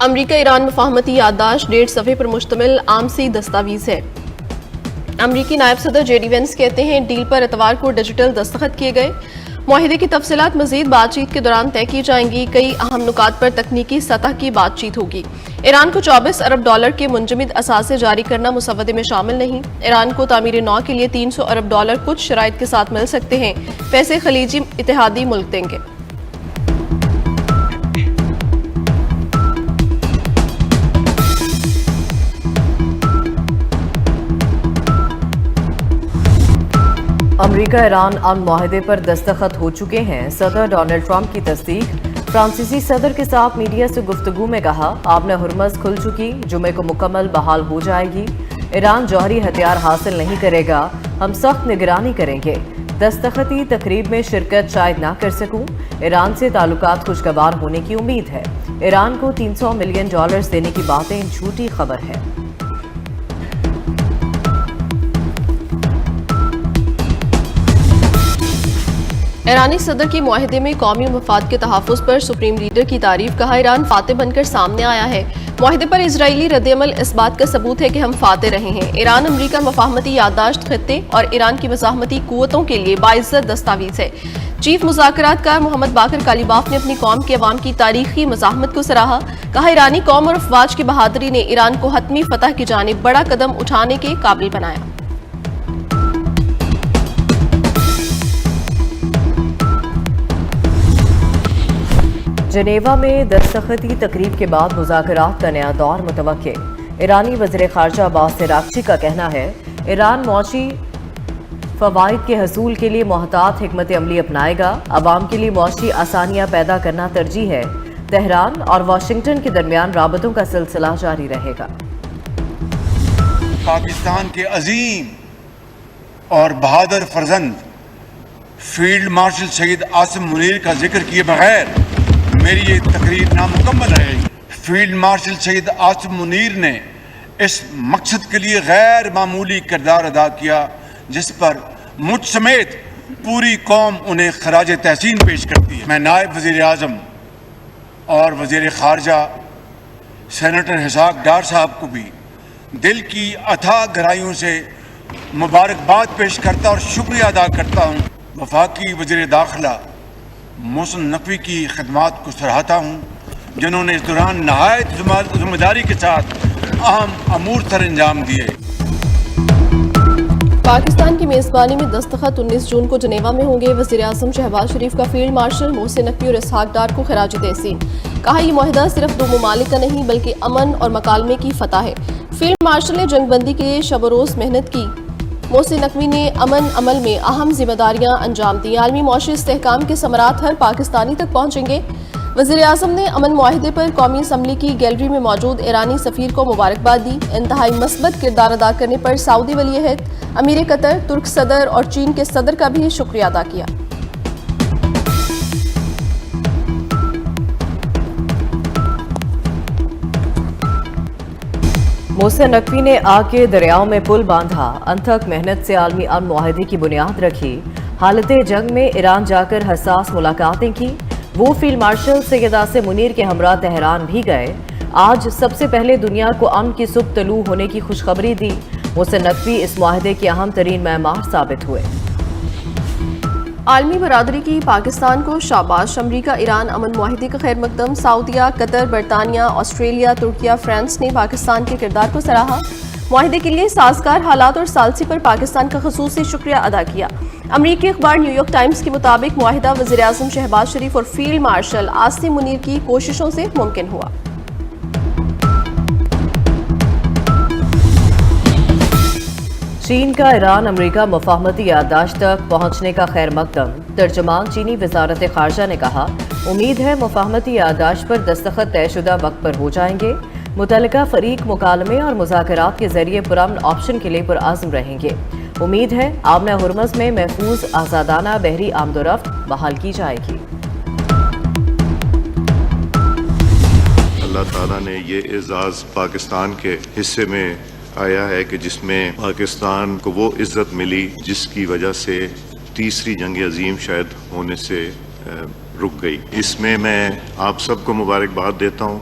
امریکہ ایران مفاہمتی یادداشت 1.5 صفحے پر مشتمل عام سی دستاویز ہے۔ امریکی نائب صدر جے ڈی وینس کہتے ہیں ڈیل پر اتوار کو ڈیجیٹل دستخط کیے گئے۔ معاہدے کی تفصیلات مزید بات چیت کے دوران طے کی جائیں گی۔ کئی اہم نکات پر تکنیکی سطح کی بات چیت ہوگی۔ ایران کو $24 ارب کے منجمد اثاثے جاری کرنا مسودے میں شامل نہیں۔ ایران کو تعمیر نو کے لیے $300 ارب کچھ شرائط کے ساتھ مل سکتے ہیں۔ پیسے خلیجی اتحادی ملک دیں گے۔ امریکہ ایران امن معاہدے پر دستخط ہو چکے ہیں۔ صدر ڈونلڈ ٹرمپ کی تصدیق۔ فرانسیسی صدر کے ساتھ میڈیا سے گفتگو میں کہا آبِ ہرمز کھل چکی، جمعے کو مکمل بحال ہو جائے گی۔ ایران جوہری ہتھیار حاصل نہیں کرے گا، ہم سخت نگرانی کریں گے۔ دستخطی تقریب میں شرکت شاید نہ کر سکوں۔ ایران سے تعلقات خوشگوار ہونے کی امید ہے۔ ایران کو $300 ملین دینے کی باتیں جھوٹی خبر ہے۔ ایرانی صدر کی معاہدے میں قومی مفاد کے تحفظ پر سپریم لیڈر کی تعریف۔ کہا ایران فاتح بن کر سامنے آیا ہے۔ معاہدے پر اسرائیلی رد عمل اس بات کا ثبوت ہے کہ ہم فاتح رہے ہیں۔ ایران امریکہ مفاہمتی یادداشت خطے اور ایران کی مزاحمتی قوتوں کے لیے باعزت دستاویز ہے۔ چیف مذاکرات کار محمد باقر کالیباف نے اپنی قوم کے عوام کی تاریخی مزاحمت کو سراہا۔ کہا ایرانی قوم اور افواج کی بہادری نے ایران کو حتمی فتح کی جانب بڑا قدم اٹھانے کے قابل بنایا۔ جنیوا میں دستخطی تقریب کے بعد مذاکرات کا نیا دور متوقع۔ ایرانی وزیر خارجہ عباس عراقچی کا کہنا ہے ایران معاشی فوائد کے حصول کے لیے محتاط حکمت عملی اپنائے گا، عوام کے لیے معاشی آسانیاں پیدا کرنا ترجیح ہے۔ تہران اور واشنگٹن کے درمیان رابطوں کا سلسلہ جاری رہے گا۔ پاکستان کے عظیم اور بہادر فرزند فیلڈ مارشل شہید عاصم منیر کا ذکر کیے بغیر میری یہ تقریر نامکمل رہے گی۔ فیلڈ مارشل شہید عاصم منیر نے اس مقصد کے لیے غیر معمولی کردار ادا کیا جس پر مجھ سمیت پوری قوم انہیں خراج تحسین پیش کرتی ہے۔ میں نائب وزیر اعظم اور وزیر خارجہ سینیٹر اسحاق ڈار صاحب کو بھی دل کی اتھاہ گہرائیوں سے مبارکباد پیش کرتا اور شکریہ ادا کرتا ہوں۔ وفاقی وزیر داخلہ محسن نقوی کی خدمات کو سراہتا ہوں جنہوں نے اس دوران نہایت ذمہ داری کے ساتھ اہم امور سر انجام دیے۔ پاکستان کی میزبانی میں دستخط 19 جون کو جنیوا میں ہوں گے۔ وزیر اعظم شہباز شریف کا فیلڈ مارشل محسن نقوی اور اسحاق ڈار کو خراج تحسین۔ کہا یہ معاہدہ صرف دو ممالک کا نہیں بلکہ امن اور مکالمے کی فتح ہے۔ فیلڈ مارشل نے جنگ بندی کے لیے شب و روز محنت کی۔ محسن نقوی نے امن عمل میں اہم ذمہ داریاں انجام دیں۔ عالمی معاشی استحکام کے ثمرات ہر پاکستانی تک پہنچیں گے۔ وزیر اعظم نے امن معاہدے پر قومی اسمبلی کی گیلری میں موجود ایرانی سفیر کو مبارکباد دی۔ انتہائی مثبت کردار ادا کرنے پر سعودی ولی عہد، امیر قطر، ترک صدر اور چین کے صدر کا بھی شکریہ ادا کیا۔ محسن نقوی نے آگ کے دریاؤں میں پل باندھا، انتھک محنت سے عالمی امن معاہدے کی بنیاد رکھی۔ حالت جنگ میں ایران جا کر حساس ملاقاتیں کی۔ وہ فیلڈ مارشل سید عاصم منیر کے ہمراہ تہران بھی گئے۔ آج سب سے پہلے دنیا کو امن کی صبح طلوع ہونے کی خوشخبری دی۔ محسن نقوی اس معاہدے کے اہم ترین معمار ثابت ہوئے۔ عالمی برادری کی پاکستان کو شاباش۔ امریکہ ایران امن معاہدے کا خیر مقدم۔ سعودیہ، قطر، برطانیہ، آسٹریلیا، ترکیہ، فرانس نے پاکستان کے کردار کو سراہا۔ معاہدے کے لیے سازگار حالات اور ثالثی پر پاکستان کا خصوصی شکریہ ادا کیا۔ امریکی اخبار نیو یارک ٹائمز کے مطابق معاہدہ وزیر اعظم شہباز شریف اور فیلڈ مارشل عاصم منیر کی کوششوں سے ممکن ہوا۔ چین کا ایران امریکہ مفاہمتی یادداشت تک پہنچنے کا خیر مقدم۔ ترجمان چینی وزارت خارجہ نے کہا امید ہے مفاہمتی یادداشت پر دستخط طے شدہ وقت پر ہو جائیں گے۔ متعلقہ فریق مکالمے اور مذاکرات کے ذریعے پرامن آپشن کے لیے پرعزم رہیں گے۔ امید ہے آبِ ہرمز میں محفوظ آزادانہ بحری آمد و رفت بحال کی جائے گی۔ اللہ تعالیٰ نے یہ اعزاز پاکستان کے حصے میں آیا ہے کہ جس میں پاکستان کو وہ عزت ملی جس کی وجہ سے تیسری جنگ عظیم شاید ہونے سے رک گئی۔ اس میں آپ سب کو مبارکباد دیتا ہوں۔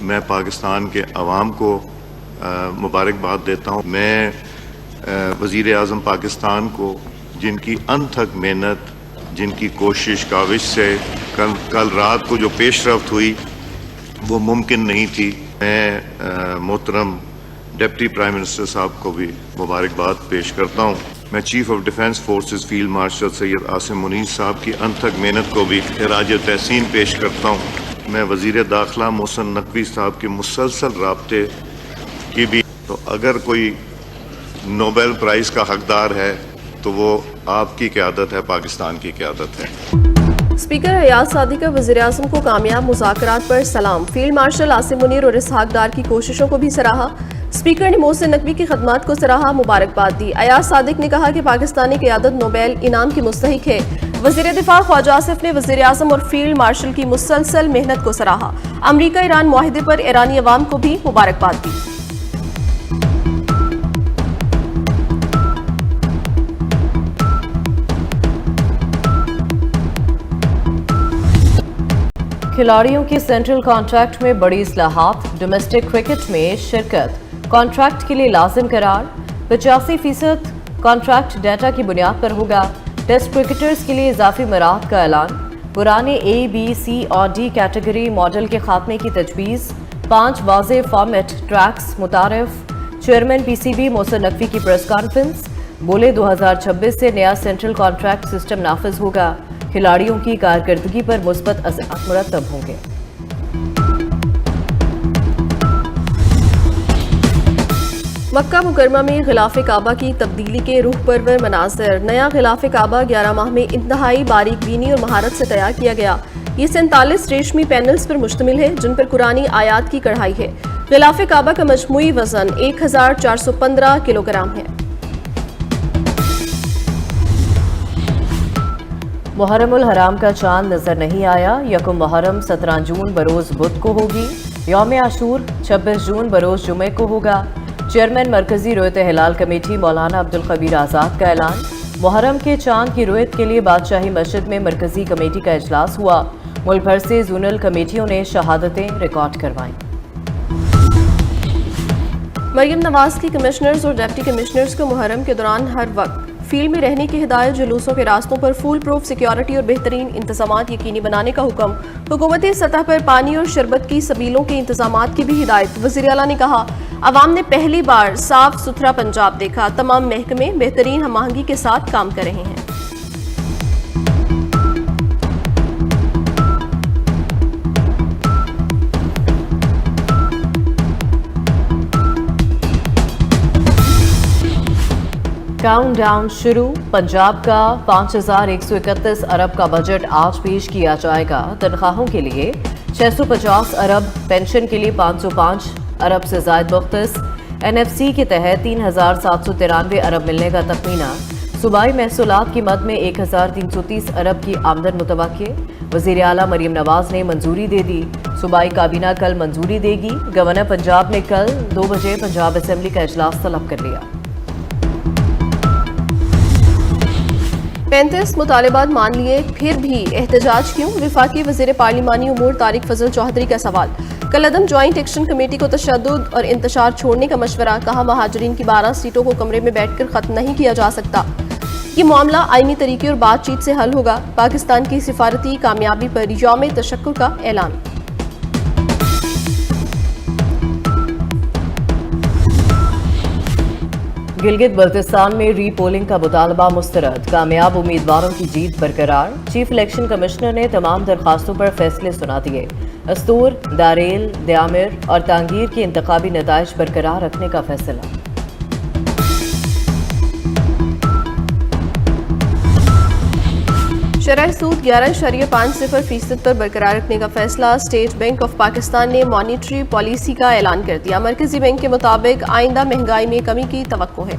میں پاکستان کے عوام کو مبارکباد دیتا ہوں. میں وزیر اعظم پاکستان کو جن کی انتھک محنت، جن کی کوشش کاوش سے کل رات کو جو پیش رفت ہوئی وہ ممکن نہیں تھی، میں محترم ڈپٹی پرائم منسٹر صاحب کو بھی مبارکباد پیش کرتا ہوں. میں chief of defence forces field marshal Syed Asim Munir صاحب کی انتھک محنت کو بھی خراج تحسین پیش کرتا ہوں. میں وزیر داخلہ محسن نقوی صاحب کے مسلسل رابطے کی بھی، تو اگر کوئی نوبل پرائز کا حقدار ہے تو وہ آپ کی قیادت ہے، پاکستان کی قیادت ہے. اسپیکر ایاز صادق کا وزیر اعظم کو کامیاب مذاکرات پر سلام. فیلڈ مارشل عاصم منیر اور اسحاق ڈار کی کوششوں کو بھی سراہا. اسپیکر نے محسن نقوی کی خدمات کو سراہا، مبارکباد دی. ایاز صادق نے کہا کہ پاکستانی قیادت نوبیل انعام کی مستحق ہے. وزیر دفاع خواجہ آصف نے وزیر اعظم اور فیلڈ مارشل کی مسلسل محنت کو سراہا. امریکہ ایران معاہدے پر ایرانی عوام کو بھی مبارکباد دی. کھلاڑیوں کی سینٹرل کانٹریکٹ میں بڑی اصلاحات. ڈومیسٹک کرکٹ میں شرکت کانٹریکٹ کے لیے لازم قرار. 85% کانٹریکٹ ڈیٹا کی بنیاد پر ہوگا. ٹیسٹ کرکٹرز کے لیے اضافی مراحت کا اعلان. پرانے اے بی سی اور ڈی کیٹیگری ماڈل کے خاتمے کی تجویز. 5 واضح فارمیٹ ٹریکس متعارف. Chairman P C B Mohsin Naqvi کی پریس کانفرنس. بولے 2026 سے نیا سینٹرل کانٹریکٹ سسٹم نافذ ہوگا. کھلاڑیوں کی کارکردگی پر مثبت اثرات مرتب ہوں گے. مکہ مکرمہ میں غلاف کعبہ کی تبدیلی کے روح پرور مناظر. نیا غلاف کعبہ 11 ماہ میں انتہائی باریک بینی اور مہارت سے تیار کیا گیا. یہ 47 ریشمی پینلز پر مشتمل ہے جن پر قرآنی آیات کی کڑھائی ہے. غلاف کعبہ کا مجموعی وزن 1415 کلو گرام ہے. محرم الحرام کا چاند نظر نہیں آیا. یکم محرم 17 جون بروز بدھ کو ہوگی. یوم عاشور 26 جون بروز جمعے کو ہوگا. چیئرمین مرکزی رویت ہلال کمیٹی مولانا عبدالخبیر آزاد کا اعلان. محرم کے چاند کی رویت کے لیے بادشاہی مسجد میں مرکزی کمیٹی کا اجلاس ہوا. ملک بھر سے زونل کمیٹیوں نے شہادتیں ریکارڈ کروائیں. مریم نواز کی کمشنرز اور ڈپٹی کمشنرز کو محرم کے دوران ہر وقت فیلڈ میں رہنے کی ہدایت. جلوسوں کے راستوں پر فول پروف سیکیورٹی اور بہترین انتظامات یقینی بنانے کا حکم. حکومتی سطح پر پانی اور شربت کی سبیلوں کے انتظامات کی بھی ہدایت. وزیر اعلیٰ نے کہا عوام نے پہلی بار صاف ستھرا پنجاب دیکھا. تمام محکمے بہترین ہم آہنگی کے ساتھ کام کر رہے ہیں. کاؤنٹ ڈاؤن شروع. پنجاب کا 5131 ارب کا بجٹ آج پیش کیا جائے گا. تنخواہوں کے لیے 650 ارب، پینشن کے لیے 505 ارب سے زائد مختص. این ایف سی کے تحت 3793 ارب ملنے کا تخمینہ. صوبائی محصولات کی مد میں 1330 ارب کی آمدن متوقع. وزیر اعلیٰ مریم نواز نے منظوری دے دی. صوبائی کابینہ کل منظوری دے گی. گورنر پنجاب نے کل 2 بجے پنجاب اسمبلی کا اجلاس طلب کر لیا. 35 مطالبات مان لیے پھر بھی احتجاج کیوں؟ وفاقی وزیر پارلیمانی امور طارق فضل چوہدری کا سوال. کالعدم جوائنٹ ایکشن کمیٹی کو تشدد اور انتشار چھوڑنے کا مشورہ. کہا مہاجرین کی 12 سیٹوں کو کمرے میں بیٹھ کر ختم نہیں کیا جا سکتا. یہ معاملہ آئینی طریقے اور بات چیت سے حل ہوگا. پاکستان کی سفارتی کامیابی پر یوم تشکر کا اعلان. گلگت بلتستان میں ری پولنگ کا مطالبہ مسترد. کامیاب امیدواروں کی جیت برقرار. چیف الیکشن کمشنر نے تمام درخواستوں پر فیصلے سنا دیے. استور، داریل، دیامر اور تانگیر کے انتخابی نتائج برقرار رکھنے کا فیصلہ. شرح سود 11.50% پر برقرار رکھنے کا فیصلہ. اسٹیٹ بینک آف پاکستان نے مانیٹری پالیسی کا اعلان کر دیا. مرکزی بینک کے مطابق آئندہ مہنگائی میں کمی کی توقع ہے.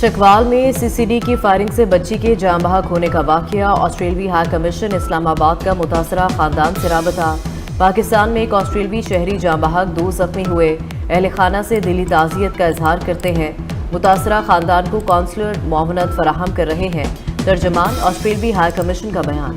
چکوال میں سی سی ڈی کی فائرنگ سے بچی کے جاں بحق ہونے کا واقعہ. آسٹریلوی ہائی کمیشن اسلام آباد کا متاثرہ خاندان سے رابطہ. پاکستان میں ایک آسٹریلوی شہری جاں بحق، 2 زخمی ہوئے. اہل خانہ سے دلی تعزیت کا اظہار کرتے ہیں. متاثرہ خاندان کو کونسلر معاونت فراہم کر رہے ہیں. ترجمان آسٹریلوی ہائی کمیشن کا بیان.